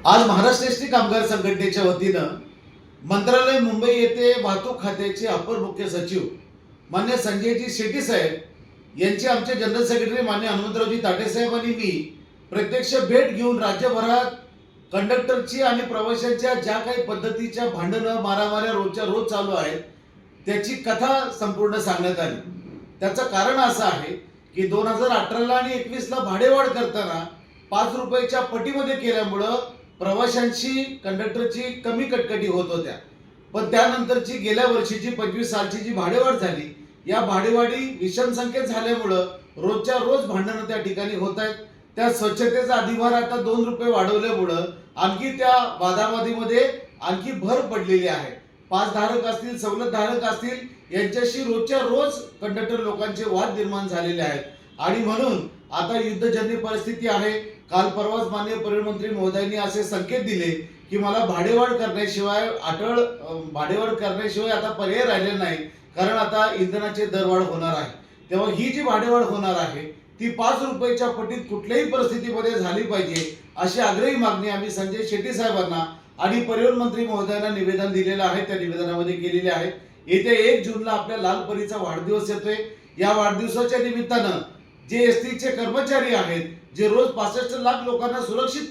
आज महाराष्ट्र एसटी कामगार संघटनेच्या वतीनं मंत्रालय मुंबई येथे वाहतूक खात्याचे अपर मुख्य सचिव मान्य संजयजी शेट्टी साहेब यांचे आमचे जनरल सेक्रेटरी मान्य हनुमंतरावजी ताटे साहेब आणि मी प्रत्यक्ष भेट घेऊन राज्यभरात कंडक्टरची आणि प्रवाशांच्या ज्या काही पद्धतीच्या भांडणं मारामाऱ्या रोजच्या रोज चालू आहेत त्याची कथा संपूर्ण सांगण्यात आली। त्याचं कारण असं आहे की 2018 आणि 21ला भाडेवाढ करताना 5 रुपयाच्या पटीमध्ये केल्यामुळं प्रवाशांची कंडक्टरची कमी कटकटी होत होत्या, पण त्यानंतरची गेल्या वर्षीची 25 सालची जी भाडेवाढ झाली, या भाडेवाढी विषम संख्येत झाल्यामुळं रोजच्या रोज भांडणं त्या ठिकाणी होत आहेत। त्या स्वच्छतेचा अधिभार आता 2 रुपये वाढवल्यामुळं आणखी त्या वादावादीमध्ये आणखी भर पडलेली आहे। पास धारक असतील, सवलत धारक असतील, यांच्याशी रोजच्या रोज कंडक्टर लोकांचे वाद निर्माण झालेले आहेत आणि म्हणून आता युद्धजन्य परिस्थिती आहे। काल परवाच माननीय परिवहन मंत्री महोदयांनी असे संकेत दिले की मला भाडेवाढ करण्याशिवाय भाडेवाढ करण्याशिवाय आता पर्याय राहिले नाही, कारण आता इंधनाचे दरवाढ होणार आहे। तेव्हा ही जी भाडेवाढ होणार आहे ती 5 रुपयाच्या पटीत कुठल्याही परिस्थितीमध्ये झाली पाहिजे, अशी आग्रही मागणी आम्ही संजय शेट्टी साहेबांना आणि परिवहन मंत्री महोदयांना निवेदन दिलेलं आहे। त्या निवेदनामध्ये केलेले आहे। येत्या 1 जूनला आपल्या लालपरीचा वाढदिवस येतोय। या वाढदिवसाच्या निमित्तानं जे एसटीचे कर्मचारी आहेत, जे रोज 65 लाख लोकांना सुरक्षित